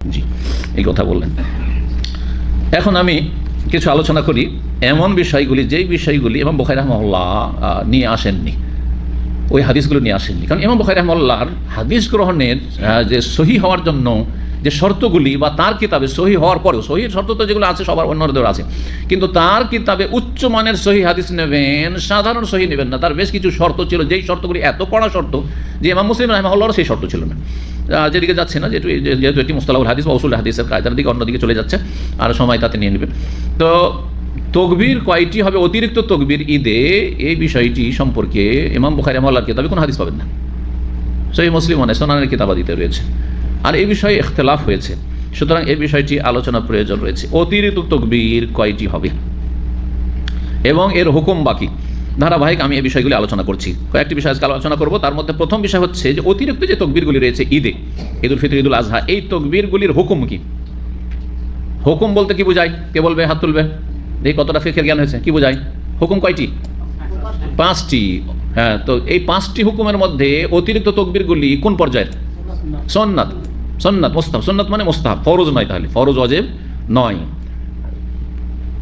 জি, এই কথা বললেন। এখন আমি কিছু আলোচনা করি এমন বিষয়গুলি, যেই বিষয়গুলি ইমাম বুখারী রাহিমাহুল্লাহ নিয়ে আসেননি, ওই হাদিসগুলো নিয়ে আসেননি। কারণ ইমাম বুখারী রাহিমাহুল্লাহর হাদিস গ্রহণের যে সহি হওয়ার জন্য যে শর্তগুলি, বা তার কিতাবে সহি হওয়ার পরেও, সহির শর্ত তো যেগুলো আছে সবার অন্যদের আছে, কিন্তু তার কিতাবে উচ্চমানের সহি হাদিস নেবেন, সাধারণ সহি নেবেন না। তার বেশ কিছু শর্ত ছিল, যেই শর্তগুলি এত কড়া শর্ত যে ইমাম মুসলিম রাহিমাহুল্লাহর সেই শর্ত ছিল না। যেদিকে যাচ্ছে না, যেহেতু এটি মুস্তালাহুল হাদিস বা উসুল হাদিসের কায়দার দিকে, অন্যদিকে চলে যাচ্ছে, আর সময় তাতে নিয়ে নেবে। তো তকবীর কয়টি হবে, অতিরিক্ত তকবীর ঈদে, এই বিষয়টি সম্পর্কে ইমাম বুখারী রাহিমাহুল্লাহর কিতাবে কোনো হাদিস পাবেন না। সহিহ মুসলিম সুনানের কিতাবাদিতে রয়েছে, আর এই বিষয়ে ইখতিলাফ হয়েছে। সুতরাং এই বিষয়টি আলোচনা প্রয়োজন রয়েছে। অতিরিক্ত তকবীর কয়টি হবে এবং এর হুকুম বাকি ধারাবাহিক আমি এই বিষয়গুলি আলোচনা করছি। কয়েকটি বিষয় আজকে আলোচনা করব। তার মধ্যে প্রথম বিষয় হচ্ছে যে অতিরিক্ত যে তকবীরগুলি রয়েছে ঈদে, ঈদুল ফিতর, ঈদুল আজহা, এই তকবীরগুলির হুকুম কি? হুকুম বলতে কি বোঝায়? কে বলবে? হাত তুলবে। এই কতটা ফিকহের জ্ঞান হয়েছে? কি বোঝায় হুকুম? কয়টি? 5টি। হ্যাঁ, তো এই 5টি হুকুমের মধ্যে অতিরিক্ত তকবীরগুলি কোন পর্যায়ের? সুন্নাত। সুন্নাত, মুস্তাহাব। সুন্নাত মানে মুস্তাহাব, ফরজ নয়। তাহলে ফরজ ওয়াজিব নয়,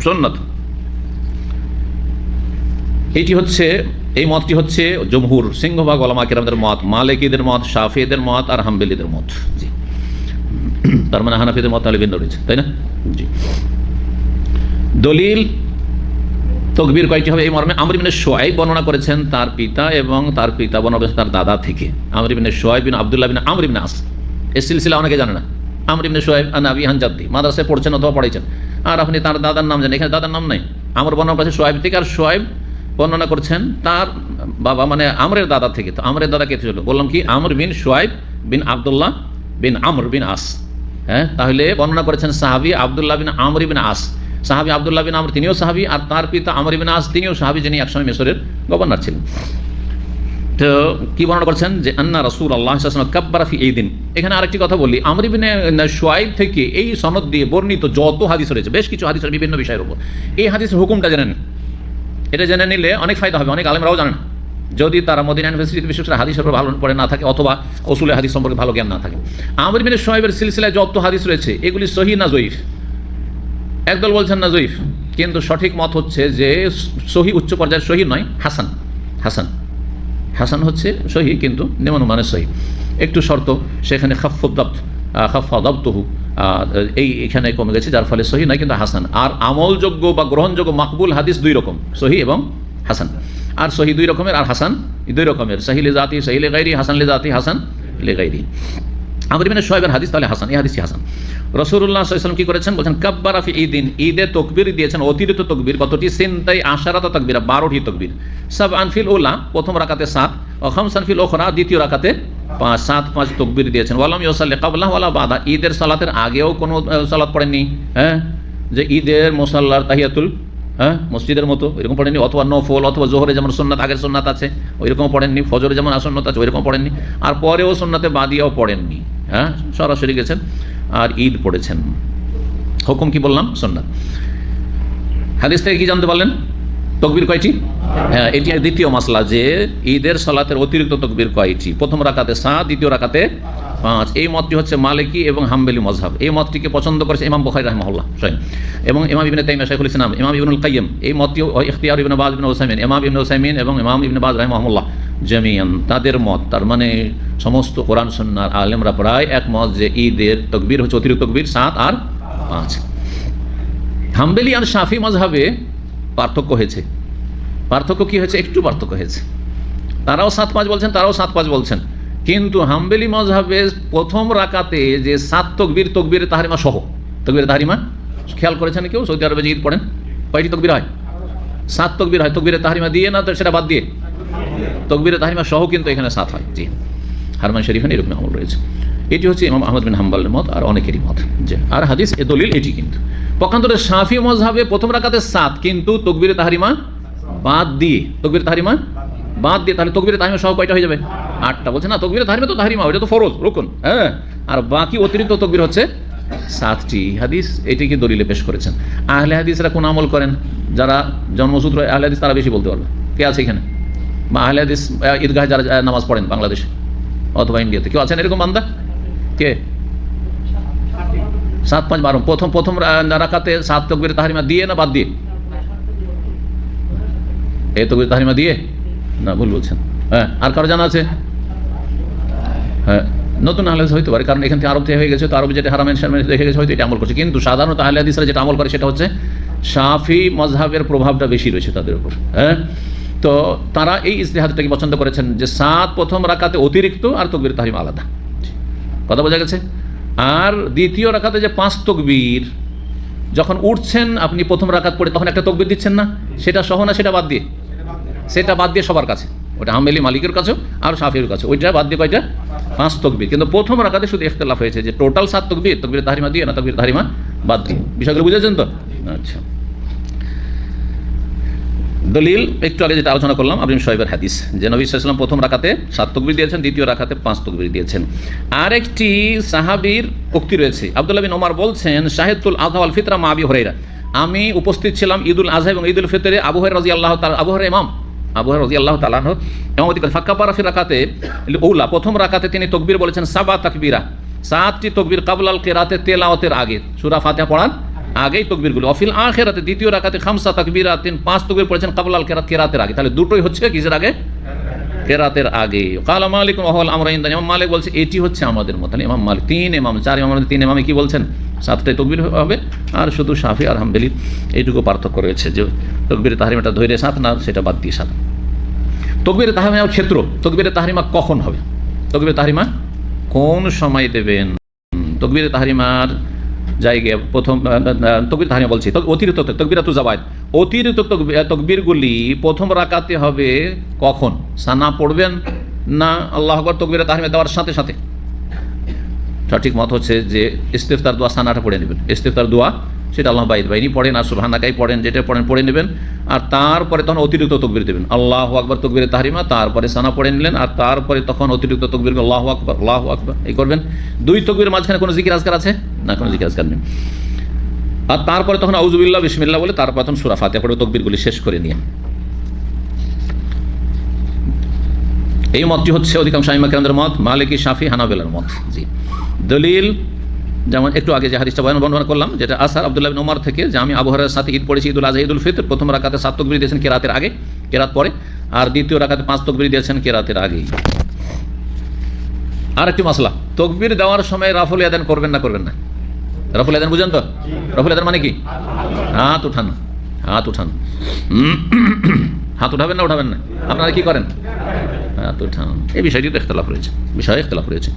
সুন্নাত। এইটি হচ্ছে, এই মতটি হচ্ছে জমহুর, সিংহভাগ ওলামা কিরামদের মত, মালিকীদের মত, শাফিঈদের মত আর হাম্বলীদের মত। জি, তার মানে হানাফিদের মত তাহলে ভিন্ন রয়েছে, তাই না? জি। দলিল তকবীর কয়টি হবে এই মর্মে আমর ইবনে শুআয়ব বর্ণনা করেছেন তার পিতা, এবং তার পিতা বর্ণনা করেছেন তার দাদা থেকে। আমর ইবনে শুআয়ব বিন আব্দুল্লাহ বিন আমর ইবনে আস, এই সিলসিলা অনেকে জানে না। আমর ইবনে শুআয়ব আন আবি আন জাদ্দি, মাদ্রাসায় পড়ছেন অথবা পড়াইছেন, আর আপনি তার দাদার নাম জানেন। এখানে দাদার নাম নাই। আমর বর্ণনা করেছে শুআয়ব থেকে, আর শুআয়ব বর্ণনা করছেন তার বাবা মানে আমরের দাদা থেকে। তো আমরের দাদা কে ছিল? বললাম কি, আমর বিন শুআয়ব বিন আব্দুল্লাহ বিন আমর বিন আস। হ্যাঁ, তাহলে বর্ণনা করেছেন সাহাবী আব্দুল্লাহ বিন আমর বিন আস। সাহাবী আব্দুল্লাহ বিন আমর তিনিও সাহাবী, আর তার পিতা আমর ইবনে আস তিনিও সাহাবী, যিনি একসময় মিশরের গভর্নর ছিলেন। তো কি বর্ণনা করছেন যে আন্না রাসূলুল্লাহ সাল্লাল্লাহু আলাইহি ওয়াসাল্লাম কাব্বারা ফি ঈদিন। এখানে আরেকটি কথা বলি, আমর ইবনে শুআয়ব থেকে এই সনদ দিয়ে বর্ণিত যত হাদিস রয়েছে, বেশ কিছু হাদিস বিভিন্ন বিষয়ের উপর, এই হাদিসের হুকুমটা জেনে নেন। এটা জেনে নিলে অনেক ফায়দা হবে। অনেক আলেমরাও জানে না, যদি তারা মদিনা ইউনিভার্সিটিতে বিশেষ করে হাদিসের উপর ভালো পড়ে না থাকে, অথবা উসুলে হাদিস সম্পর্কে ভালো জ্ঞান না থাকে। আমর ইবনে শুআয়বের সিলসিলায় যত হাদিস রয়েছে, এগুলি সহিহ না জয়ীফ? একদল বলছেন না জয়ীফ, কিন্তু সঠিক মত হচ্ছে যে সহি, উচ্চ পর্যায়ের সহি নয়, হাসান। হাসান, হাসান হচ্ছে সহি, কিন্তু নিম্নমানের সহি। একটু শর্ত সেখানে খাফাদাবতহু, এখানে কমে গেছে, যার ফলে সহি নয় কিন্তু হাসান। আর আমলযোগ্য বা গ্রহণযোগ্য মাকবুল হাদিস দুই রকম, সহি এবং হাসান। আর সহি দুই রকমের, আর হাসান দুই রকমের, সহি লি জাতি, সহি লি গায়রি, হাসান লি জাতি, হাসান লি গায়রি। আমর ইবনে শুআয়বের হাদিস তাহলে হাসান, এই হাদিসই হাসান। রাসূলুল্লাহ সাল্লাল্লাহু আলাইহি ওয়াসাল্লাম কি করেছেন? বলছেন কাব্বারা ফি ঈদিন, ঈদে তকবীর দিয়েছেন অতিরিক্ত তকবীর। কতটি? সিনতাই আশারাতা তাকবীরা, 12টি তকবীর। সাবআন ফিল উলা, প্রথম রাকাতে 7, ও খামসান ফিল উখরা, দ্বিতীয় রাকাতে 5, 7 তকবীর দিয়েছেন। ওয়ালাম ইউসাল্লি ক্বাবলা ওয়ালা বাদা, ঈদের সালাতের আগেও কোনো সালাত পড়েননি। হ্যাঁ, যে ঈদের মুসাল্লার তাহিয়াতুল, হ্যাঁ, মসজিদের মতো এরকম পড়েননি, অথবা নফল, অথবা জোহরে যেমন সুন্নাত, আগের সুন্নাত আছে ওইরকম পড়েননি, ফজরে যেমন আসন্নত আছে ওইরকম পড়েননি, আর পরেও সুন্নাতে বাদিয়াও পড়েননি। হ্যাঁ, সরাসরি গেছেন আর ঈদ পড়েছেন। হুকুম কি বললাম? সুন্নাত। হাদিস থেকে কি জানতে পারলেন? তকবীর কয়টি? হ্যাঁ, এটি দ্বিতীয় মাসলা, যে ঈদের সালাতের অতিরিক্ত তকবীর কয়টি? প্রথম রাকাতে 7, দ্বিতীয় রাকাতে 5। এই মতটি হচ্ছে মালিকি এবং হাম্বলী মযহাব। এই মতটিকে পছন্দ করেছে ইমাম বুখারী রাহিমাহুল্লাহ স্বয়ং, এবং ইমাম ইবনে তাইমিয়া শাইখুল ইসলাম, ইমাম ইবনুল কাইয়্যিম। এই মতটি ইখতিয়ার ইবনে বাজ ইবনে উসাইমিন, ইমাম ইবনে উসাইমিন এবং ইমাম ইবনে বাজ রাহিমাহুল্লাহ জামিয়ান, তাদের মত। তার মানে সমস্ত কোরআন সুন্নাহর আলেমরা প্রায় একমত যে ঈদের তকবীর হচ্ছে অতিরিক্ত তকবীর 7 আর 5। হাম্বলী আর শাফি মযহাবে পার্থক্য হয়েছে। পার্থক্য কি হয়েছে? একটু পার্থক্য হয়েছে। তারাও 7-5 বলছেন, তারাও 7-5 বলছেন, কিন্তু হাম্বলী মযহাবে প্রথম রাকাতে যে 7 তকবীর, তকবীরে তাহরিমা সহ, তকবীরে তাহরিমা খেয়াল করেছেন কেউ? সৌদি আরবে যে ঈদ পড়েন কয়টি তকবীর হয়? 7 তকবীর হয়। তকবীরে তাহরিমা দিয়ে না, তো সেটা বাদ দিয়ে তকবীরে তাহরিমা সহ কিন্তু এখানে 7 হয়। জি, হারমান শরীফে এরকম আমল রয়েছে। এটি হচ্ছে ইমাম আহমদ বিন হাম্বলের মত, আর অনেকেরই মত। যে আর হাদিস এ দলিল এটি। কিন্তু পক্ষান্তরে শাফি মযহাবে প্রথম রাকাতে 7, কিন্তু তকবীরে তাহরিমা বাদ দিয়ে, তকবীরে তাহরিমা বাদ দিয়ে, তাহলে তকবীরে তাহরিমা সহ কয়টা হয়ে যাবে? 8টা। বলছে না, তকবীরে তাহরিমা তো তাহরিমা, ওটা তো ফরজ, রুকন। হ্যাঁ, আর বাকি অতিরিক্ত তকবীর হচ্ছে 7টি। হাদিস এটিকে দলিলে পেশ করেছেন। আহলে হাদিসরা কোন আমল করেন? যারা জন্মসূত্র আহলে হাদিস, তারা বেশি বলতে পারবে। কে আছে এখানে? বা আহলে হাদিস ঈদগাহে যারা নামাজ পড়েন বাংলাদেশে অথবা ইন্ডিয়াতে, কেউ আছেন এরকম বান্দা? কে? 7 5 12 প্রথম রাকাতে 7 তাকবীর তাহরিমা দিয়ে না বাদ দিয়ে? এই তাকবীর তাহরিমা দিয়ে না, ভুল বলছেন। হ্যাঁ, আর কারো জানা আছে? হ্যাঁ, নতুন আহলে হাদিস হইতে পারে, কারণ এখান থেকে আরব থেকে হয়ে গেছে, তো আরব যেটা হারামেন শারমেন দেখে গেছে হয়তো এটা আমল করছে। কিন্তু সাধারণত আহলে হাদিসরা যেটা আমল করে সেটা হচ্ছে শাফি মাযহাবের প্রভাবটা বেশি রয়েছে তাদের উপর। হ্যাঁ, তো তারা এই ইজতিহাদটাকে পছন্দ করেছেন যে 7 প্রথম রাকাতে অতিরিক্ত আর তাকবীর তাহরিমা আলাদা। কথা বোঝা গেছে? আর দ্বিতীয় রাকাতে যে 5 তাকবীর, যখন উঠছেন আপনি প্রথম রাকাত পড়ে তখন একটা তাকবীর দিচ্ছেন না, সেটা সহ না সেটা বাদ দিয়ে? সেটা বাদ দিয়ে সবার কাছে, ওটা হাম্বলি মালিকের কাছেও আর শাফির কাছে, ওইটা বাদ দিয়ে কয়টা? 5 তাকবীর। কিন্তু প্রথম রাকাতে শুধু ইখতিলাফ হয়েছে যে টোটাল 7 তাকবীর, তাকবীর তাহরিমা দিয়ে না তাকবীর তাহরিমা বাদ দিয়ে। বিষয়গুলো বুঝেছেন তো? আচ্ছা, দলিল একটু আগে যেটা আলোচনা করলাম আবরিম শোয়েবের হাদিস, যে নবী সাল্লাল্লাহু আলাইহি ওয়াসাল্লাম প্রথম রাকাতে 7 তাকবীর দিয়েছেন, দ্বিতীয় রাকাতে 5 তাকবীর দিয়েছেন। আরেকটি সাহাবীর উক্তি রয়েছে, আব্দুল্লাহ বিন ওমর বলছেন, শাহিদুল আযহা ওয়াল ফিতরা মা আবি হুরায়রা, আমি উপস্থিত ছিলাম ঈদুল আযহা এবং ঈদুল ফিতরে আবু হুরায়রা রাদিয়াল্লাহু তাআলা, আবু হুরায়রা ইমাম, আবু হুরায়রা রাদিয়াল্লাহু তাআলা আনহু ইমামতি করেন। ফাক্কাবারা ফি রাকাতে উলা, প্রথম রাকাতে তিনি তাকবীর বলেছেন 7 তাকবীরা, 7টি তাকবীর কাবলাল কিরাতে, তেলাওয়াতের আগে, সূরা ফাতিহা পড়ার আগেই তকবীরগুলো। অফিল আখিরাতে, দ্বিতীয় রাকাতে 5 তাকবীরাতিন, 5 তাকবীর পড়েছেন কাবলাল কিরাত, কিরাতের আগে। তাহলে দুটোই হচ্ছে কিসের আগে? কিরাতের আগে। কালা মালিক ওয়া হুয়াল আমরু ইনদানা, ইমাম মালিক বলছে এটি হচ্ছে আমাদের মত। তাহলে ইমাম মালিক 3 ইমাম 4 ইমাম, 3 ইমামে কি বলছেন? 7টাই তকবীর হবে, আর শুধু শাফি আর হাম্বলি এইটুকু পার্থক্য রয়েছে যে তাকবীরে তাহরিমাটা ধরে 7 না, সেটা বাদ দিয়ে 7। তাকবীরে তাহরিমার ক্ষেত্র, তাকবীরে তাহরিমা কখন হবে? তাকবীরে তাহরিমা কোন সময় দেবেন? তাকবীরে তাহরিমার জায়গায় প্রথম তাকবীর তাহরিমা বলছি, অতিরিক্ত তাকবীরাতুজ জাওয়াদ, অতিরিক্ত তাকবীরগুলি প্রথম রাকাতে হবে কখন? সানা পড়বেন না আল্লাহু আকবার তাকবীরে তাহরিমা দেওয়ার সাথে সাথে? সঠিক মত হচ্ছে যে ইস্তিফতার দোয়া সানাটা পড়ে নেবেন। ইস্তিফতার দোয়া সেটা আল্লাহ বাইনি পড়েন আর সুবহানাকাই পড়েন, যেটা পড়ে নেবেন, আর তারপরে তখন অতিরিক্ত তাকবীর দেবেন। আল্লাহু আকবার তাকবীরে তাহরিমা, তারপরে সানা পড়ে নিলেন, আর তারপরে তখন অতিরিক্ত তাকবীর আল্লাহু আকবার এই করবেন। 2 তাকবীরের মাঝখানে কোনো জিকির আজকার আছে না? কোনো জিকির আজকার নেই। আর তারপরে তখন আউযুবিল্লাহ বিসমিল্লাহ বলে তারপর তখন সূরা ফাতিহা পড়ে তাকবীরগুলি শেষ করে নিয়ে। এই মতটি হচ্ছে অধিকাংশ আইম্মা কেরামদের মত, মালিকি, শাফি, হানাবেলার মত। জি, দলিল যেমন একটু আগে যে হাদিসটা বর্ণনা করলাম, যেটা আসার আব্দুল্লাহ বিন ওমর থেকে, যে আমি আবু হুরায়রার সাথে ঈদ পড়েছি, ঈদুল আযহা, ঈদুল ফিতর, প্রথম রাকাতে 7 তাকবীর দিয়েছেন কিরাতের আগে, কিরাত পরে, আর দ্বিতীয় রাকাতে 5 তাকবীর দিয়েছেন কিরাতের আগেই। আর একটি মাসলা, তাকবীর দেওয়ার সময় রাফুল ইয়াদান করবেন না করবেন না? রাফুল ইয়াদান বুঝেন তো? রাফুল ইয়াদান মানে কি? হাত উঠানো, হাত উঠানো। হাত উঠাবেন না উঠাবেন না? আপনারা কি করেন? হাত উঠান। এই বিষয়টি তো ইখতিলাফ রয়েছে, বিষয়ে ইখতিলাফ রয়েছে।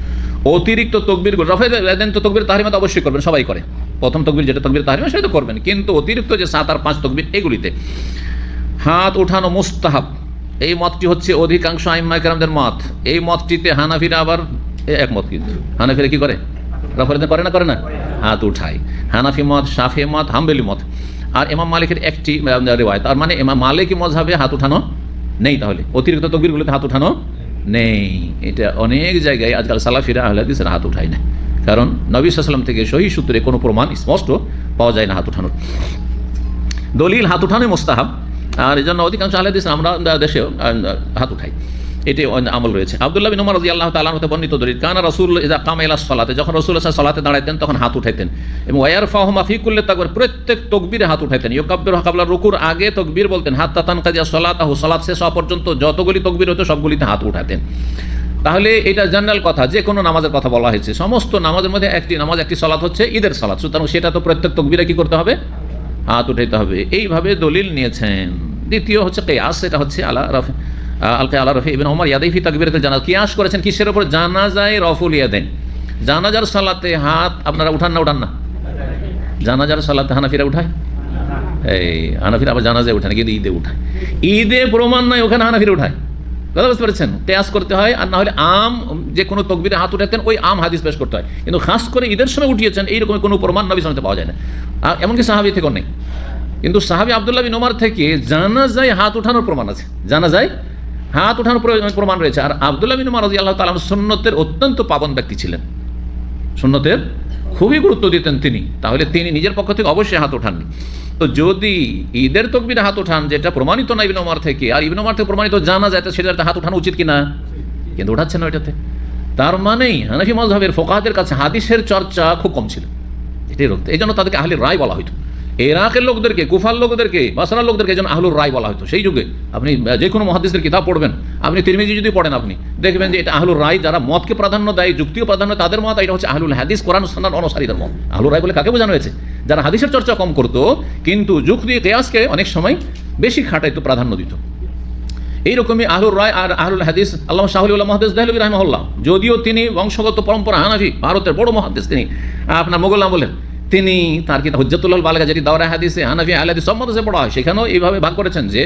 অতিরিক্ত তকবীর, রাফুল ইয়াদান তো তকবীর তাহরিমা তো অবশ্যই করবেন, সবাই করে। প্রথম তকবীর যেটা তকবীর তাহরিমা সেটা তো করবেন, কিন্তু অতিরিক্ত যে 7 আর 5 তকবীর এগুলিতে হাত উঠানো মুস্তাহাব। এই মতটি হচ্ছে অধিকাংশ আইম্মা কেরামদের মত। এই মতটিতে হানাফিরা আবার একমত। কিন্তু হানাফিরা কি করে? রাফুল ইয়াদান করে না করে না? হাত উঠায়। হানাফি মত, শাফি মত, হাম্বলি মত, আর ইমাম মালিকের একটি রিওয়ায়াত। তার মানে ইমাম মালিকি মযহাবে হাত উঠানো নেই, তাহলে অতিরিক্ত তাকবীরগুলোতে হাত উঠানো নেই। এটা অনেক জায়গায় আজকাল সালাফিরা আহলে হাদিসেরা হাত উঠায় না, কারণ নবী সাল্লাল্লাহু আলাইহি ওয়াসাল্লাম থেকে সহিহ সূত্রে কোনো প্রমাণ স্পষ্ট পাওয়া যায় না হাত উঠানোর। দলিল হাত উঠানোই মুস্তাহাব, আর এই জন্য অধিকাংশ আহলে হাদিস আমরা দেশেও হাত উঠাই, এটি আমল রয়েছে। আব্দুল্লাহ বিন ওমর রাদিয়াল্লাহু তাআলা আনহু বর্ণিত দলিল, কানা রাসূলুল্লাহ ইযা কামা ইলা সালাতে, যখন রাসূলুল্লাহ সাল্লাল্লাহু আলাইহি ওয়াসাল্লাম সালাতে দাঁড়াইতেন তখন হাত উঠাইতেন, এবং ওয়ারফাহুমা ফি কুল্লি তাকবীর, প্রত্যেক তাকবীরে হাত উঠাইতেন। ইউকাব্বিরু ক্বাবলা রুকুর, আগে তাকবীর বলতেন, হাত্তা তানকাদিয়া সালাতাহু, সালাত শেষ হওয়া পর্যন্ত যতগুলি তাকবীর হতো সবগুলিতে হাত উঠাতেন। তাহলে এটা জেনারেল কথা, যে কোনো নামাজের কথা বলা হয়েছে, সমস্ত নামাজের মধ্যে একটি নামাজ, একটি সালাত হচ্ছে ঈদের সালাত, সুতরাং সেটা তো প্রত্যেক তাকবীরে কি করতে হবে? হাত উঠাইতে হবে। এইভাবে দলিল নিয়েছেন। দ্বিতীয় হচ্ছে কিয়াস, এটা হচ্ছে আলা রাফি আলা রাফি ইবনে ওমর ইয়াদাই ফি তাকবীরাতুল জানাজা, কিয়াস করেছেন কিসের উপর? জানাজায় রাফুল ইয়াদাইন। জানাজার সালাতে হাত আপনারা উঠান না উঠান না? জানাজার সালাতে হানাফিরা উঠায়, এই হানাফিরা আবার জানাজায় উঠায়, কিন্তু ঈদে উঠায়। ঈদে প্রমাণ নাই, ওখানে হানাফিরা উঠায়। কথা বুঝতে পেরেছেন? কিয়াস করতে হয়, আর না হলে আম যে কোনো তাকবীরে হাত উঠাতেন ওই আম হাদিস পেশ করতে হয়, কিন্তু খাস করে ঈদের সময় উঠিয়েছেন এইরকম কোনো প্রমাণ নবী সাল্লাল্লাহু আলাইহি ওয়াসাল্লাম পাওয়া যায় না, এমনকি সাহাবী থেকেও নেই। কিন্তু সাহাবী আব্দুল্লাহ বিন ওমর থেকে জানাজায় হাত উঠানোর প্রমাণ আছে, জানাজায় হাত উঠানোর প্রমাণ রয়েছে। আর আব্দুল্লাহ বিন ওমর রাদিয়াল্লাহু তাআলা সুন্নতের অত্যন্ত পাবন ব্যক্তি ছিলেন, সুন্নতের খুবই গুরুত্ব দিতেন তিনি, তাহলে তিনি নিজের পক্ষ থেকে অবশ্যই হাত ওঠাননি। তো যদি ঈদের তাকবীরে হাত ওঠান, যেটা প্রমাণিত না ইবনে ওমর থেকে, আর ইবনে ওমর থেকে প্রমাণিত জানা যায়, সেটাতে হাত ওঠানো উচিত কিনা? কিন্তু ওঠাচ্ছে না ওইটাতে। তার মানেই হানাফি মাযহাবের ফুকাহাদের কাছে হাদিসের চর্চা খুব কম ছিল, এটাই রক্ত। এই জন্য তাদেরকে আহলে রায় বলা হতো। ইরাকের লোকদেরকে, কুফার লোকদেরকে, বাসরার লোকদেরকে যেন আহলুর রায় বলা হতো। সেই যুগে আপনি যে কোনো মুহাদ্দিসের কিতাব পড়বেন, আপনি তিরমিজি যদি পড়েন, আপনি দেখবেন যে এটা আহলুর রায়, যারা মতকে প্রাধান্য দেয়, যুক্তিও প্রাধান্য, তাদের মত। এটা হচ্ছে আহলুল হাদিস, কোরআন সুন্নাহর অনুসারীদের মত। আহলুর রায় বলে কাকে বোঝানো হয়েছে? যারা হাদিসের চর্চা কম করতো কিন্তু যুক্তি কিয়াসকে অনেক সময় বেশি খাটাইতো, প্রাধান্য দিত। এইরকমই আহলুর রায় আর আহলুল হাদিস আল্লামা শাহুল মুহাদ্দিস দেহলভী রাহিমাহুল্লাহ, যদিও তিনি বংশগত পরম্পরা হানাফি, ভারতের বড় মুহাদ্দিস, তিনি আপনার মোগল আমলের, তিনি তার কিতাব হুজ্জাতুল বালিগা, যেটি দাওরা হাদিসে হানাফি আহলে হাদিস সব মাদ্রাসায় পড়া হয়, সেখানেও এইভাবে ভাগ করেছেন যে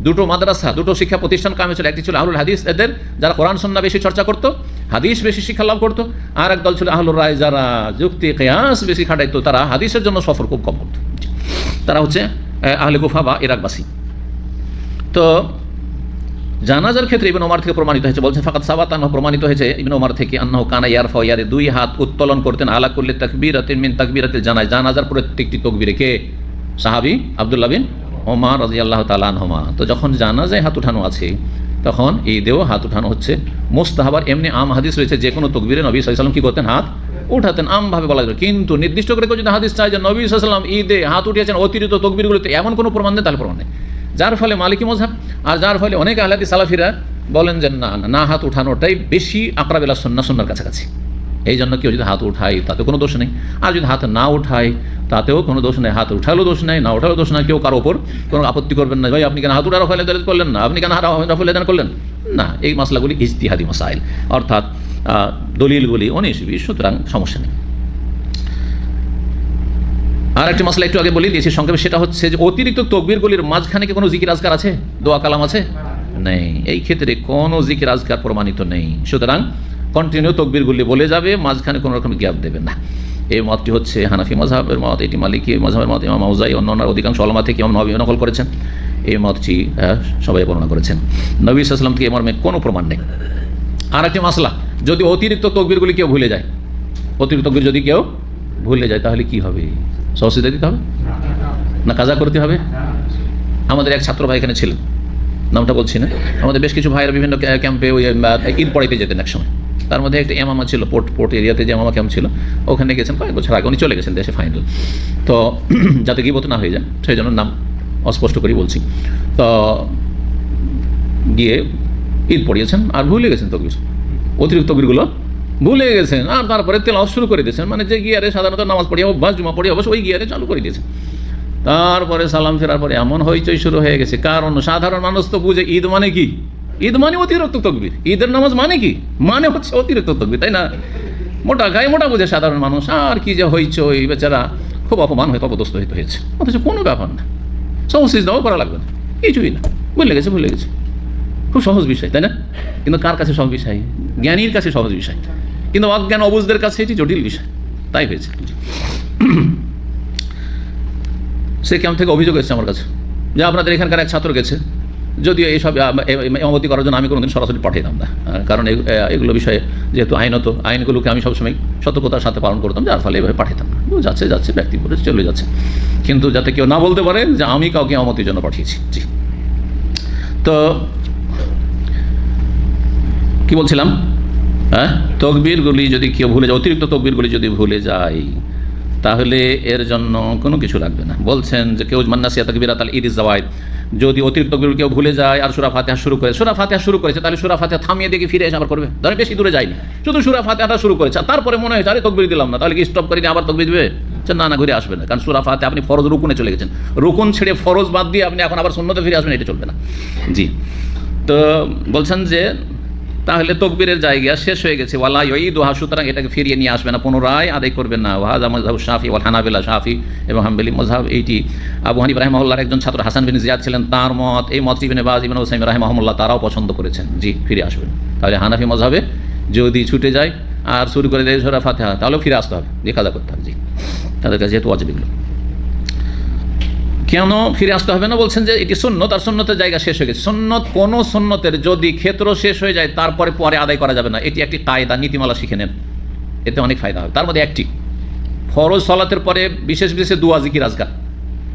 দুটো মাদ্রাসা, দুটো শিক্ষা প্রতিষ্ঠান কামে ছিল। একটি ছিল আহলুল হাদিস, এদের যারা কোরআন সুন্নাহ বেশি চর্চা করতো, হাদিস বেশি শিক্ষা লাভ করতো, আর এক দল ছিল আহলুর রায়, যারা যুক্তি কিয়াস বেশি খাটাইতো, তারা হাদিসের জন্য সফর খুব কম করতো। তারা হচ্ছে আহলে কুফা বা ইরাকবাসী। তো জানাজার ক্ষেত্রে ইবনে ওমর থেকে প্রমাণিত হয়েছে, বলছেন ফাকাত সাবাত আনহু, প্রমাণিত হয়েছে ইবনে ওমর থেকে, আন্নাহু কানা ইয়ারফাউ ইয়াদে, দুই হাত উত্তোলন করতেন, আলা কুল্লি তাকবীরাতিন মিন তাকবীরাতিল জানাজা, জানাজার প্রত্যেকটি তাকবীরে। কে? সাহাবী আব্দুল্লাহ বিন ওমর রাদিয়াল্লাহু তাআলা আনহুমা। তো যখন জানাজায় হাত উঠানো আছে, তখন ঈদেও হাত উঠানো হচ্ছে মুস্তাহাব। আর এমনি আম হাদিস রয়েছে, যে কোনো তাকবীরে নবী সাল্লাল্লাহু আলাইহি ওয়াসাল্লাম কি করতেন? হাত উঠাতেন, আমভাবে বলা যায়। কিন্তু নির্দিষ্ট করে কেউ যদি হাদিস চায় যে নবী সাল্লাল্লাহু আলাইহি ওয়াসাল্লাম ঈদে হাত উঠিয়েছেন অতিরিক্ত তাকবীরগুলোতে, এমন কোনো প্রমাণ নেই, তাহলে প্রমাণ নেই। যার ফলে মালিকি মাযহাব আর যার ফলে অনেক আহলে হাদিস সালাফিরা বলেন যে না, হাত উঠানোটাই বেশি আকরাব ইলা সুন্নাহ, সুন্নাহর কাছাকাছি। এই জন্য কেউ যদি হাত উঠায় তাতে কোনো দোষ নেই, আর যদি হাত না উঠায় তাতেও কোনো দোষ নেই। হাত উঠালেও দোষ নেই, না উঠালেও দোষ নেই। কেউ কারো ওপর কোনো আপত্তি করবেন না, ভাই আপনি কেন হাত উঠার ফলে দালিল করলেন না, আপনি কেন রাফুল ইয়াদান করলেন না। এই মাসলাগুলি ইজতিহাদি মাসাইল, অর্থাৎ দলিলগুলি 19-20, সুতরাং সমস্যা নেই। আর একটি মাসলা একটু আগে বলে দিয়েছি সংক্ষেপে, সেটা হচ্ছে যে অতিরিক্ত তাকবীরগুলির মাঝখানে কি কোনো জিকির আজকার আছে, দোয়া কালাম আছে? নেই। এই ক্ষেত্রে কোনো জিকির আজকার প্রমাণিত নেই। সুতরাং কন্টিনিউ তাকবীরগুলি বলে যাবে, মাঝখানে কোনো রকম গ্যাপ দেবে না। এই মতটি হচ্ছে হানাফি মাযহাবের মত, এটি মালিকি মাযহাবের মত, ইমাম আউজাই অন্যান্য অধিকাংশ উলামা থেকে ইমাম নবী নকল করেছেন। এই মতটি সবাই বর্ণনা করেছেন। নবী সাল্লাল্লাহু আলাইহি ওয়াসাল্লাম থেকে এ মর্মে কোনো প্রমাণ নেই। আর একটি মাসলা, যদি অতিরিক্ত তাকবীরগুলি কেউ ভুলে যায়, অতিরিক্ত তাকবীর যদি কেউ ভুলে যায়, তাহলে কি হবে? সহসিদা দিতে হবে না কাজা করতে হবে? আমাদের এক ছাত্র ভাই এখানে ছিলেন, নামটা বলছি না। আমাদের বেশ কিছু ভাইয়েরা বিভিন্ন ক্যাম্পে ওই ঈদ পড়াইতে যেতেন একসময়। তার মধ্যে একটা এমামা ছিল, পোর্ট এরিয়াতে যে এমামা ক্যাম্প ছিল, ওখানে গেছেন কয়েক বছর আগে। উনি চলে গেছেন দেশে ফাইনাল। তো যাতে গীবত না হয়ে যায় সেই জন্য নাম অস্পষ্ট করেই বলছি। তো গিয়ে ঈদ পড়িয়েছেন আর ভুলে গেছেন তাকবীর, অতিরিক্ত তাকবীরগুলো ভুলে গেছেন। আর তারপরে তেলাওয়াত শুরু করে দিয়েছেন, মানে যে গিয়ারে সাধারণত নামাজ পড়িয়ে অভ্যাস, জুমা পড়িয়ে অবশ্য ওই গিয়ারে চালু করে দিয়েছেন। তারপরে সালাম ফেরার পরে এমন হইচই শুরু হয়ে গেছে, কারণ সাধারণ মানুষ তো বুঝে ঈদ মানে কি, ঈদ মানে অতিরিক্ত তাকবীর, ঈদের নামাজ মানে কি, মানে হচ্ছে অতিরিক্ত তাকবীর, তাই না? মোটা গায়ে মোটা বুঝে সাধারণ মানুষ। আর কি যে হইচই, বেচারা খুব অপমান হয়ে অপদস্থ হইতে হয়েছে। অথচ কোনো ব্যাপার না, সব সিজদাও করা লাগবে না, কিছুই না, ভুলে গেছে। খুব সহজ বিষয়, তাই না? কিন্তু কার কাছে সহজ বিষয়? জ্ঞানীর কাছে সহজ বিষয়, কিন্তু অজ্ঞান অবুঝদের কাছে এটি জটিল বিষয়। তাই হয়েছে। সে ক্যাম্প থেকে অভিযোগ এসেছে আমার কাছে যে আপনাদের এখানকার এক ছাত্র গেছে, যদিও এইসব ইমামতি করার জন্য আমি কোনোদিন সরাসরি পাঠাইতাম না, কারণ এগুলো বিষয়ে যেহেতু আইনগুলোকে আমি সবসময় সতর্কতার সাথে পালন করতাম, যার ফলে এভাবে পাঠাতাম না। যাচ্ছে ব্যক্তি করে চলে যাচ্ছে, কিন্তু যাতে কেউ না বলতে পারে যে আমি কাউকে ইমামতির জন্য পাঠিয়েছি। জি, তো কি বলছিলাম? তাকবীরগুলি যদি কেউ ভুলে যায়, অতিরিক্ত তাকবীরগুলি যদি ভুলে যায়, তাহলে এর জন্য কোনো কিছু লাগবে না। বলছেন যে কেউ মান্নাসিয়া তাকবীরাত আল ঈদ যাওয়ায়, যদি অতিরিক্ত তাকবীর কেউ ভুলে যায় আর সূরা ফাতিহা শুরু করেছে, তাহলে সূরা ফাতিহা থামিয়ে দিয়ে ফিরে এসে আবার করবে। ধরেন বেশি দূরে যায়নি, শুধু সূরা ফাতিহাটা শুরু করেছে, তারপরে মনে হয়েছে আরে তাকবীর দিলাম না, তাহলে কি স্টপ করে দিয়ে আবার তাকবীর দিবে? না, ঘুরে আসবে না, কারণ সূরা ফাতিহা আপনি ফরজ রুকুনে চলে গেছেন, রুকুন ছেড়ে ফরজ বাদ দিয়ে আপনি এখন আবার সুন্নতে ফিরে আসবেন, এটা চলবে না। জি, তো বলছেন যে তাহলে তাকবীরের জায়গা শেষ হয়ে গেছে, ওয়ালা ইউঈদুহা, সুতরাং এটাকে ফিরিয়ে নিয়ে আসবে না, পুনরায় আদায় করবেন না। ওয়াহাযা মাযহাবু শাফি ওয়াল হানাবিলা, শাফি এবং হাম্বলি মাযহাব। এইটি আবু হানিফা রাহিমাহুল্লাহর একজন ছাত্র হাসান বিন জিয়াদ ছিলেন, তার মত। এই মত ইবনে বাজ, ইবনে উসাইমিন রাহিমাহুল্লাহ তারাও পছন্দ করেছেন। জি, ফিরে আসবেন। তাহলে হানাফি মাযহাবে যদি ছুটে যায় আর শুরু করে দেয় সূরা ফাতিহা, তাহলেও ফিরে আসতে হবে, কাজা করতে হবে। জি, তাদের কাছে যেহেতু ওয়াজিব এগুলো। কেন ফিরে আসতে হবে না? বলছেন যে এটি সুন্নত, আর সুন্নতের জায়গা শেষ হয়ে গেছে। সুন্নত, কোনো সুন্নতের যদি ক্ষেত্র শেষ হয়ে যায় তারপরে আদায় করা যাবে না, এটি একটি কায়দা, নীতিমালা শিখে নেন, এতে অনেক ফায়দা হবে। তার মধ্যে একটি, ফরজ সালাতের পরে বিশেষ দোয়া, জিকির, আজকার।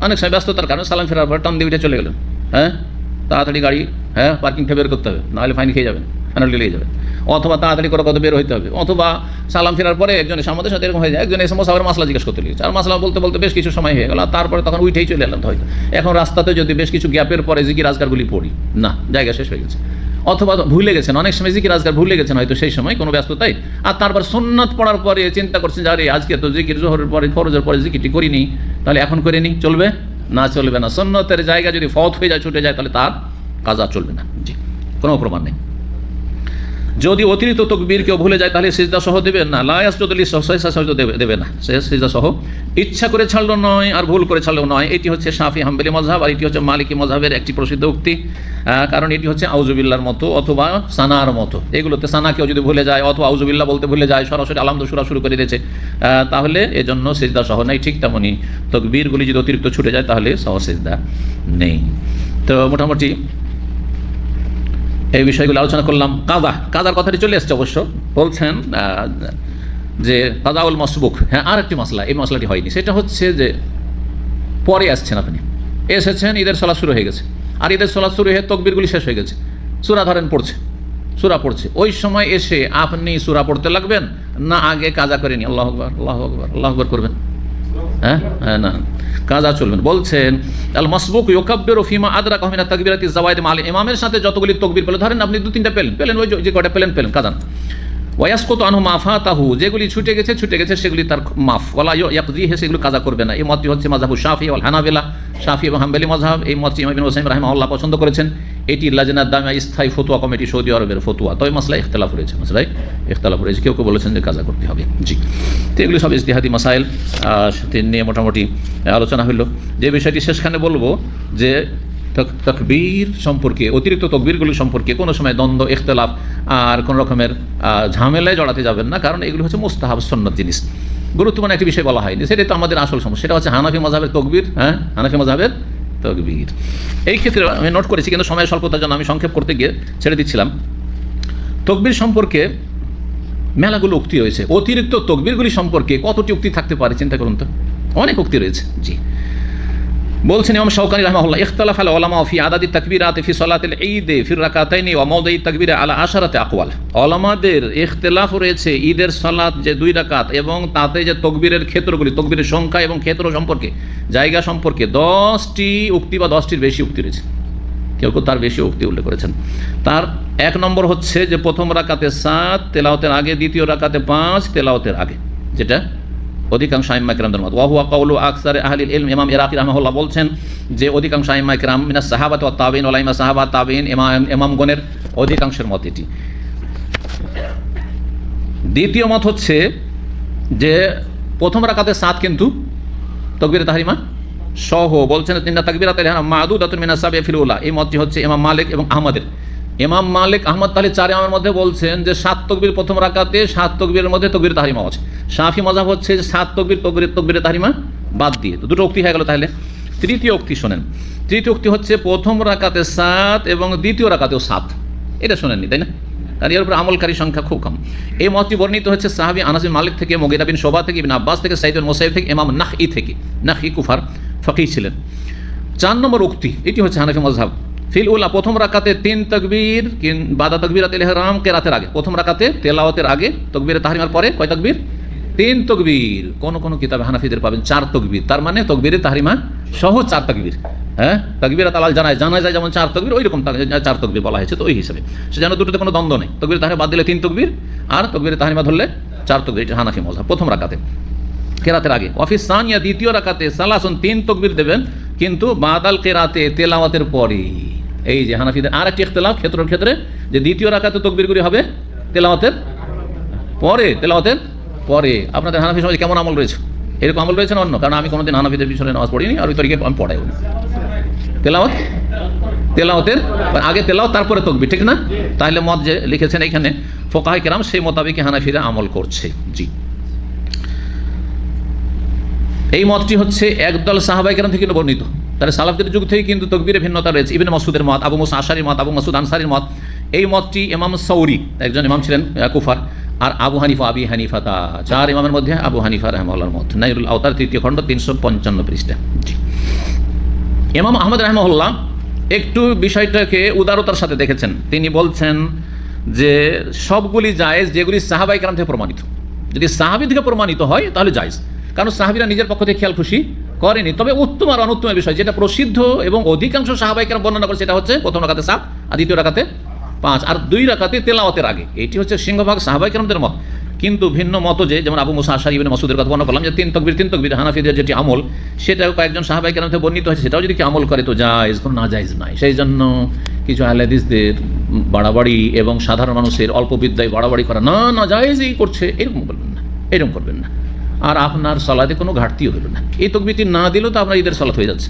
অনেক সময় ব্যস্ততার কারণে সালাম ফেরার পরে টান দিয়ে উঠে চলে গেলেন, তাড়াতাড়ি গাড়ি পার্কিং থেকে বের করতে হবে, নাহলে ফাইন খেয়ে যাবেন। পেনাল্টি লেগে যাবে, অথবা তাড়াতাড়ি করে কত বের হইতে হবে, অথবা সালাম ফেরার পরে একজনের সামনের সাথে এরকম হয়ে যায়, একজন এসে মোসাফের মাসলা জিজ্ঞেস করতে লেগেছে, আর মাসলা বলতে বলতে বেশ কিছু সময় হয়ে গেল, আর তারপরে তখন উঠেই চলে এলাম হয়তো। এখন রাস্তাতে যদি বেশ কিছু গ্যাপের পরে জিকির আজকারগুলি পড়ি, না, জায়গা শেষ হয়ে গেছে, অথবা ভুলে গেছেন, অনেক সময় জিকির আজকার ভুলে গেছেন হয়তো সেই সময় কোনো ব্যস্ততায়, আর তারপর সুন্নাত পড়ার পরে চিন্তা করছেন যে আরে আজকে তো জিকির জোহরের পরে ফরজের পরে জিকিরটি করিনি, তাহলে এখন করে নিই, চলবে না? চলবে না। সুন্নতের জায়গা যদি ফত হয়ে যায়, ছুটে যায়, তাহলে তার কাজা চলবে না। জি, কোনো প্রমাণ নেই। যদি অতিরিক্ত তকবীর কেউ ভুলে যায় তাহলে সিজদা সহ দেবে না, লায়াসজুদুলি সহজা দেবে না, সে সিজদা সহ ইচ্ছা করে ছাড়লো নয় আর ভুল করে ছাড়লেও নয়। এটি হচ্ছে শাফি হাম্বলি মযহাব, আর এটি হচ্ছে মালিকি মযহাবের একটি প্রসিদ্ধ উক্তি, কারণ এটি হচ্ছে আউযুবিল্লাহর মতো অথবা সানার মতো। এগুলোতে সানা কেউ যদি ভুলে যায় অথবা আউযুবিল্লাহ বলতে ভুলে যায়, সরাসরি আলহামদু সূরা শুরু করে দিয়েছে, তাহলে এজন্য সিজদা সহ নেই। ঠিক তেমনই তকবীরগুলি যদি অতিরিক্ত ছুটে যায় তাহলে সহ সিজদা নেই। তো মোটামুটি এই বিষয়গুলো আলোচনা করলাম। কাজার কথাটি চলে এসছে অবশ্য, বলছেন যে কাজাউল মাসবুক। হ্যাঁ, আর একটি মশলা, এই মশলাটি হয়নি, সেটা হচ্ছে যে পরে আসছেন আপনি, এসেছেন, ঈদের সালাত শুরু হয়ে গেছে, আর ঈদের সালাত শুরু হয়ে তকবীরগুলি শেষ হয়ে গেছে, সূরা ধরেন পড়ছে, সূরা পড়ছে, ওই সময় এসে আপনি সূরা পড়তে লাগবেন না আগে কাজা করে নি আল্লাহু আকবার আল্লাহু আকবার আল্লাহু আকবার করবেন? হ্যাঁ, না, কাজা চলবেন। বলছেন আল মাসবুক ইউকাব্বিরু ফিমা আদরাকা মিনাত তাকবীরাতি যাওয়াইদ মাল, ইমামের সাথে যতগুলি তকবীর পেলেন, ধরেন আপনি 2-3টা পেলেন, ওই যে কয়টা পেলেন কাজা। ওয়াসকুতু আনহু মা ফাতাহু, যেগুলি ছুটে গেছে সেগুলি তার মাফ, ওয়ালা ইয়াকযিহি, সেগুলো কাজা করবে না। এই মতটি হচ্ছে মাযহাবু শাফি ওয়াল হানাবিলা, শাফি এবং হাম্বলি মাযহাব। এই মতটি ইমাম ইবনে উসাইমিন রাহিমাহুল্লাহ পছন্দ করেছেন। এটি লাজনাত দামিয়া স্থায়ী ফতোয়া কমিটি সৌদি আরবের ফতোয়া। তবে মাসলায় ইখতিলাফ রয়েছে, কেউ বলেছেন যে কাজা করতে হবে। জি, তো এগুলি সব ইজতিহাদি মাসাইল নিয়ে মোটামুটি আলোচনা হইল। যে বিষয়টি শেষখানে বলবো যে তাকবীর সম্পর্কে, অতিরিক্ত তকবীরগুলি সম্পর্কে কোনো সময় দ্বন্দ্ব, ইখতিলাফ আর কোনো রকমের ঝামেলায় জড়াতে যাবেন না, কারণ এগুলো হচ্ছে মুস্তাহাব সুন্নাত জিনিস। গুরুত্বপূর্ণ একটি বিষয় বলা হয়নি, সেটাই তো আমাদের আসল সমস্যা, সেটা হচ্ছে হানাফি মাযহাবের তকবীর। হ্যাঁ, হানাফি মাযহাবের তকবীর। এই ক্ষেত্রে আমি নোট করেছি, কিন্তু সময় স্বল্পতার জন্য আমি সংক্ষেপ করতে গিয়ে ছেড়ে দিচ্ছিলাম। তকবীর সম্পর্কে মেলাগুলো উক্তি রয়েছে, অতিরিক্ত তকবীরগুলি সম্পর্কে কতটি উক্তি থাকতে পারে চিন্তা করুন তো, অনেক উক্তি রয়েছে। জি, বলছেন ইমাম শাওকানি রাহিমাহুল্লাহ, ইখতালাফ আল উলামা ফি আদাদি তাকবীরাতি ফি সালাতিল ঈদ ফি রাকাতাইনি ওয়া মাওদিই তাকবীর আলা আশারাতি আকওয়াল। উলামাদের ইখতিলাফ রয়েছে ঈদের সালাত যে 2 রাকাত এবং তাতে যে তকবীরের ক্ষেত্রগুলি, তকবীরের সংখ্যা এবং ক্ষেত্র সম্পর্কে, জায়গা সম্পর্কে 10টি উক্তি বা 10টির বেশি উক্তি রয়েছে। কেউ তার বেশি উক্তি উল্লেখ করেছেন। তার 1 নম্বর হচ্ছে যে প্রথম রাকাতে 7 তেলাওয়াতের আগে, দ্বিতীয় রাকাতে 5 তেলাওয়াতের আগে, যেটা অধিকাংশ আইম্মা কিরামদের মত। ওয়া হুয়া কাউলু আকসারে আহলিল ইলম, ইমাম ইরাকি রাহিমাহুল্লাহ বলছেন যে অধিকাংশ আইম্মা কিরাম মিনাস সাহাবাত ওয়া তাবিঈন ওয়া লাইমা সাহাবাত তাবিঈন, ইমামগণের অধিকাংশের মত এটি। দ্বিতীয় মত হচ্ছে যে প্রথম রাকাতে 7 কিন্তু তাকবীরে তাহরিমা সহ, বলছেন তিনটা তাকবীরাতুল ইহরাম মা'দুদাতুন মিনাস সাবঈ ফিল উলা। এই মতটি হচ্ছে ইমাম মালিক এবং আহমদের। ইমাম মালিক আহমদ তাহলে 4 ইমামের মধ্যে বলছেন যে 7 তাকবীর প্রথম রাকাতে, 7 তাকবীরের মধ্যে তাকবীরে তাহরিমা আছে। শাফি মাযহাব হচ্ছে যে 7 তাকবীরে তাহরিমা বাদ দিয়ে, তো দুটো উক্তি হয়ে গেল। তাহলে তৃতীয় উক্তি শোনেন, তৃতীয় উক্তি হচ্ছে প্রথম রাকাতে 7 এবং দ্বিতীয় রাকাতেও 7। এটা শোনেননি তাই না? কারণ এর উপর আমলকারী সংখ্যা খুব কম। এই মতটি বর্ণিত হচ্ছে সাহাবী আনাস বিন মালিক থেকে, মুগীরা বিন শুবা থেকে, ইবনে আব্বাস থেকে, সাঈদ বিন মুসাইয়িব থেকে, ইমাম নাখঈ থেকে। নাখঈ কুফার ফকিহ ছিলেন। 4 নম্বর উক্তি, এটি হচ্ছে হানাফি মাযহাব। ফিল উলা, প্রথম রাকাতে 3 তাকবীর বাদা তাকবীরাতুল ইহরাম, কিরাতের আগে, প্রথম রাকাতে তেলাওয়াতের আগে তাকবীরে তাহরিমার পরে কয় তাকবীর? 3 তাকবীর। কোন কোন কিতাবে হানাফিদের পাবেন 4 তাকবীর, তার মানে তাকবীরে তাহরিমা সহ 4 তাকবীর। হ্যাঁ, তাকবীরাত আল জানাজা যেমন 4 তাকবীর, ওই রকম 4 তাকবীর বলা হয়েছে। তো ওই হিসাবে সে যেন দুটোতে কোনো দ্বন্দ্ব নেই, তাকবীরে তাহরিমা বাদ দিলে 3 তাকবীর আর তাকবীরে তাহরিমা ধরলে 4 তাকবীর। এটা হানাফি মাযহাব প্রথম রাকাতে কিরাতের আগে। ওয়াফিস সানিয়া, দ্বিতীয় রাকাতে সালাসুন, 3 তাকবীর দেবেন কিন্তু বাদাল কিরাতে, তেলাওয়াতের পরে। এই যে হানাফিদের আর একটি ইখতিলাফ ক্ষেত্রের ক্ষেত্রে, যে দ্বিতীয় রাকাতে তাকবীরগুলি হবে তেলাওয়াতের পরে। আপনাদের হানাফি সমাজে কেমন আমল রয়েছে? এরকম আমল রয়েছে না অন্য? কারণ আমি কোনোদিন হানাফিদের পিছনে নামাজ পড়িনি, আর ওই তরিকে আমি পড়াইও না। তেলাওয়াতের আগে তেলাওয়াত, তারপরে তাকবীর, ঠিক না? তাহলে মত যে লিখেছেন এখানে ফুকাহায়ে কেরাম, সেই মোতাবেক হানাফিরা আমল করছে। জি, এই মতটি হচ্ছে একদল সাহাবায়ে কেরাম থেকে বর্ণিত। তাহলে সালাফদের যুগ থেকে কিন্তু তাকবীরে ভিন্নতা রয়েছে। ইবনে মাসউদের মত, আবু মুসা আশআরীর মত, আবু মাসউদ আনসারীর মত। এই মতটি ইমাম সাউরি, একজন ইমাম ছিলেন কুফার, আর আবু হানিফা, আবি হানিফা, 4 ইমামের মধ্যে আবু হানিফা রাহিমাহুল্লাহর মত। নাইরুল আওতার 3য় খণ্ড 355 পৃষ্ঠা। ইমাম আহমদ রাহিমাহুল্লাহ একটু বিষয়টাকে উদারতার সাথে দেখেছেন। তিনি বলছেন যে সবগুলি জায়েজ যেগুলি সাহাবায়ে কেরাম থেকে প্রমাণিত। যদি সাহাবী থেকে প্রমাণিত হয় তাহলে জায়েজ, কারণ সাহাবীরা নিজের পক্ষ থেকে খেয়াল খুশি করেনি। তবে উত্তম আর অনুত্তমের বিষয় যেটা প্রসিদ্ধ এবং অধিকাংশ সাহাবায়ে কেরাম বর্ণনা করে সেটা হচ্ছে প্রথম রাকাতে 7 আর দ্বিতীয় রাকাতে 5 আর 2 রাকাতে তেলাওয়াতের আগে। এটি হচ্ছে সিংহভাগ সাহাবায়ে কেরামদের মত। কিন্তু ভিন্ন মত যে যেমন আবু মুসা আশআরী ইবনে মাসউদের কথা বর্ণনা করলাম যে 3 তাকবীর হানাফিদের যেটি আমল সেটাও কয়েকজন সাহাবায়ে কেরাম থেকে বর্ণিত হয়েছে, সেটাও যদি কি আমল করে তো জায়েজ, কোনো নাজায়েজ নাই। সেই জন্য কিছু আহলে হাদিসদের বাড়াবাড়ি এবং সাধারণ মানুষের অল্প বিদ্যায় বাড়াবাড়ি করা না জায়েজই করছে এরকম বলবেন না, এরকম করবেন না। আর আপনার সালাতে কোনো ঘাটতিও হলো না। এই তাকবীরটি না দিলেও তো আপনার ঈদের সালাত হয়ে যাচ্ছে,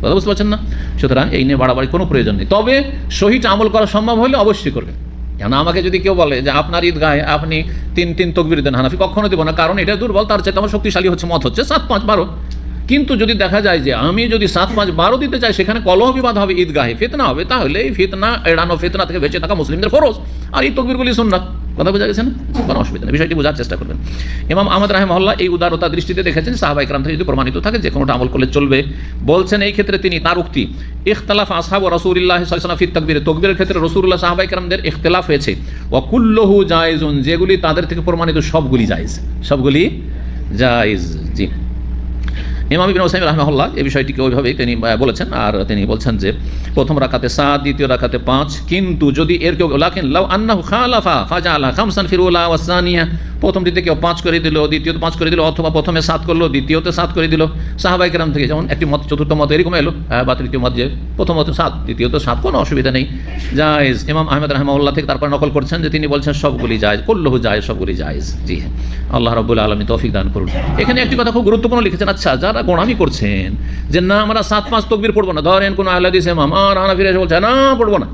কথা বুঝতে পারছেন না? সুতরাং এই নিয়ে বাড়াবাড়ি কোনো প্রয়োজন নেই। তবে সহিত আমল করা সম্ভব হলে অবশ্যই করবেন। কেন আমাকে যদি কেউ বলে যে আপনার ঈদগাহে আপনি 3 তাকবীর দেন, হানাফি কখনো দেবো না, কারণ এটা দুর্বল, তার চাইতে আমার শক্তিশালী হচ্ছে মত হচ্ছে 7, 5, 12। কিন্তু যদি দেখা যায় যে আমি যদি 7, 5, 12 দিতে চাই সেখানে কলহ বিবাদ হবে, ঈদগাহে ফিতনা হবে, তাহলে এই ফিতনা এড়ানো, ফিতনা থেকে বেঁচে থাকা মুসলিমদের ফরজ। আর এই তাকবীরগুলি সুন্নাত, কথা বোঝা গেছে না? কোনো অসুবিধা নেই, বিষয়টি বোঝার চেষ্টা করবেন। ইমাম আহমদ রাহিমাহুল্লাহ এই উদারতা দৃষ্টিতে দেখেছেন সাহাবায়ে কেরাম থেকে যদি প্রমাণিত থাকে যে কোনোটা আমল করলে চলবে। বলছেন এই ক্ষেত্রে তিনি তার উক্তি ইখতিলাফ আসহাব রাসূলুল্লাহ সাল্লাল্লাহু আলাইহি ওয়াসাল্লাম ফি তাকবীর, তাকবীরের ক্ষেত্রে রাসূলুল্লাহ সাহাবায়ে কেরামদের ইখতিলাফ হয়েছে। ওয়া কুল্লুহু জায়েজুন, যেগুলি তাদের থেকে প্রমাণিত সবগুলি জায়েজ, সবগুলি জায়েজ। জি, ইমাম ইবনে উসাইমিন রাহিমাহুল্লাহ এই বিষয়টিকে ওইভাবেই তিনি বলেছেন। আর তিনি বলছেন যে প্রথম রাকাতে 7, দ্বিতীয় রাকাতে 5। কিন্তু যদি এর কেউ লাকিন লাউ আন্নাহু খালাফা ফাজাআলা খামসান ফিল উলা ওয়াস সানিয়া, প্রথমটিতে কেউ 5 করে দিল, দ্বিতীয়তে 5 করে দিল, অথবা প্রথমে 7 করলো, দ্বিতীয়তে 7 করে দিল সাহাবায়ে কেরাম থেকে, যেমন একটি মত, চতুর্থ মত এরকম এলো বা তৃতীয় মত যে প্রথমতে 7 দ্বিতীয়তে 7, কোনো অসুবিধা নেই, জায়েজ। ইমাম আহমদ রাহিমাহুল্লাহ থেকে তারপর নকল করছেন যে তিনি বলছেন সবগুলি জায়েজ, কুল্লুহু জায়েজ, সবগুলি জায়েজ। জি হ্যাঁ, আল্লাহ রাব্বুল আলামিন তৌফিক দান করুন। এখানে একটি কথা খুব গুরুত্বপূর্ণ লিখেছেন, আচ্ছা যারা গোঁড়ামি করছেন যে না আমরা 7, 5 তাকবীর পড়বো না, ধরেন কোনো আহলে হাদিস ইমাম আর হানাফিরা এসে বলছে না পড়বো না।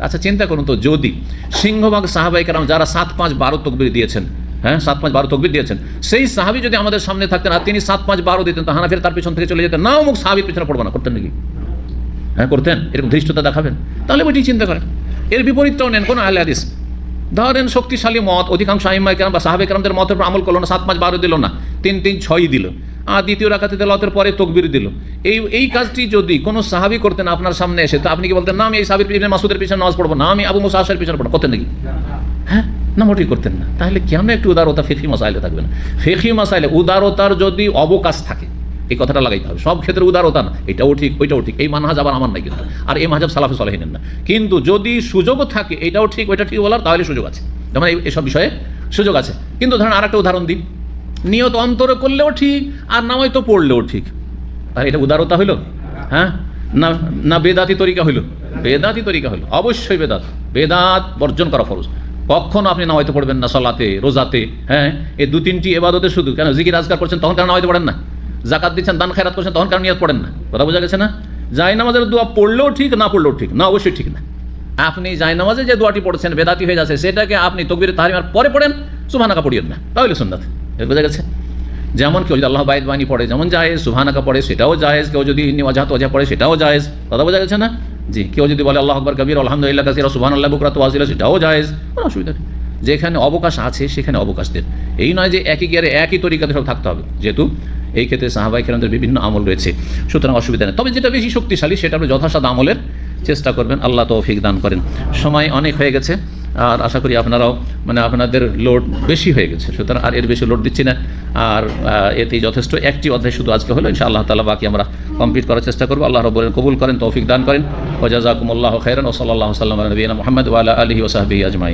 আচ্ছা চিন্তা করুন তো, যদি সিংহভাগ সাহাবায়ে কেরাম যারা 7, 5, 12 তাকবীর দিয়েছেন, হ্যাঁ 7, 5, 12 তাকবীর দিয়েছেন, সেই সাহাবী যদি আমাদের সামনে থাকতেন আর তিনি 7, 5, 12 দিতেন, তো হানাফিরা তার পিছন থেকে চলে যেতেন, না অমুক সাহাবীর পিছনে পড়বো না, করতেন নাকি? হ্যাঁ করতেন, এরকম ধৃষ্টতা দেখাবেন? তাহলে ওইটি চিন্তা করেন। এর বিপরীতটাও নেন, কোনো আহলে হাদিস ধরেন শক্তিশালী মত, অধিকাংশ আইম্মায়ে কেরাম বা সাহাবায়ে কেরামদের মতের উপর আমল করলো না, 7, 5, 12 দিল না, 3, 3, 6 দিল, আর দ্বিতীয় রাকাতে তেলাওয়াতের পরে তাকবীর দিল। এই কাজটি যদি কোনো সাহাবী করতেন আপনার সামনে এসে, তো আপনি কি বলতেন না আমি এই সাহাবীর ইবনে মাসউদের পিছনে নামাজ পড়বো না, আমি আবু মুসা আশআরীর পিছনে পড়বো, করতেন নাকি? হ্যাঁ না, মোটেই করতেন না। তাহলে কেন একটু উদারতা ফিকহি মাসাইলে থাকবে না? ফিকহি মাসাইলে উদারতার যদি অবকাশ থাকে, এই কথাটা লাগাইতে হবে। সব ক্ষেত্রে উদারতা না, এটাও ঠিক ওইটাও ঠিক, এই মানহাজ আবার আমার নাই কিন্তু, আর এই মাযহাব সালাফে সালেহিনের না। কিন্তু যদি সুযোগও থাকে এটাও ঠিক ওইটা ঠিক বলার, তাহলে সুযোগ আছে, যেমন এইসব বিষয়ে সুযোগ আছে। কিন্তু ধরেন আর একটা উদাহরণ দিই, নিয়ত অন্তরে করলেও ঠিক আর নামাই তো পড়লেও ঠিক, আর এটা উদারতা হইল? হ্যাঁ না, না বেদাতি তরিকা হইল? বেদাতি তরিকা হইল, অবশ্যই বেদাত, বেদাত বর্জন করা ফরজ। কখনো আপনি নামাইতে পড়বেন না সলাতে, রোজাতে, হ্যাঁ এই 2-3টি ইবাদতে শুধু। কেন? জিকির আজকার করছেন তখন কেন নামাইতে পড়েন না? যাকাত দিচ্ছেন, দান খায়রাত করছেন তখন কেন নিয়ত পড়েন না? কথা বোঝা গেছে না? জায়নামাজের দোয়া পড়লেও ঠিক না পড়লেও ঠিক না, অবশ্যই ঠিক না। আপনি জায়নামাজে যে দোয়াটি পড়ছেন বেদাতি হয়ে যাচ্ছে, সেটাকে আপনি তাকবীরে তাহরিমার পরে পড়েন, সুবহানাকা পড়িয়েন না, তাহলে সুন্নাত। বোঝা গেছে? যেমন কেউ যদি আল্লাহ বাইদ বাণী পড়ে যেমন জায়েজ, সুবহানাকা পড়ে সেটাও জায়েজ, কেউ যদি ইন্নী ওয়াজহাতু ওয়াজহা পড়ে সেটাও জায়েজ, কথা বোঝা গেছে না? জি, কেউ যদি বলে আল্লাহু আকবার কবীর আলহামদুলিল্লাহ কাসীরা সুবহানাল্লাহি বুকরাতু ওয়া আসীলা, সেটাও জায়েজ, কোনো অসুবিধা নেই। যেখানে অবকাশ আছে সেখানে অবকাশ দেন, এই নয় যে একই গিয়ারে একই তরিকাতে সব থাকতে হবে, যেহেতু এই ক্ষেত্রে সাহাবায়ে কেরামদের বিভিন্ন আমল রয়েছে, সুতরাং অসুবিধা নেই। তবে যেটা বেশি শক্তিশালী সেটা আপনি যথাসাধ্য আমলের চেষ্টা করবেন, আল্লাহ তৌফিক দান করেন। সময় অনেক হয়ে গেছে, আর আশা করি আপনারাও আপনাদের লোড বেশি হয়ে গেছে, সুতরাং আর এর বেশি লোড দিচ্ছি না। আর এতেই যথেষ্ট, একটি অধ্যায় শুধু আজকে হলো, ইনশাআল্লাহ তাআলা বাকি আমরা কমপ্লিট করার চেষ্টা করবো। আল্লাহ রাব্বুল আলামিন কবুল করেন, তৌফিক দান করেন। ওয়া জাযাকুমুল্লাহু খাইরান ওয়া সাল্লাল্লাহু আলা নবিয়িনা মুহাম্মদ ওয়া আলা আলিহি ওয়া সাহবিহি আজমাইন।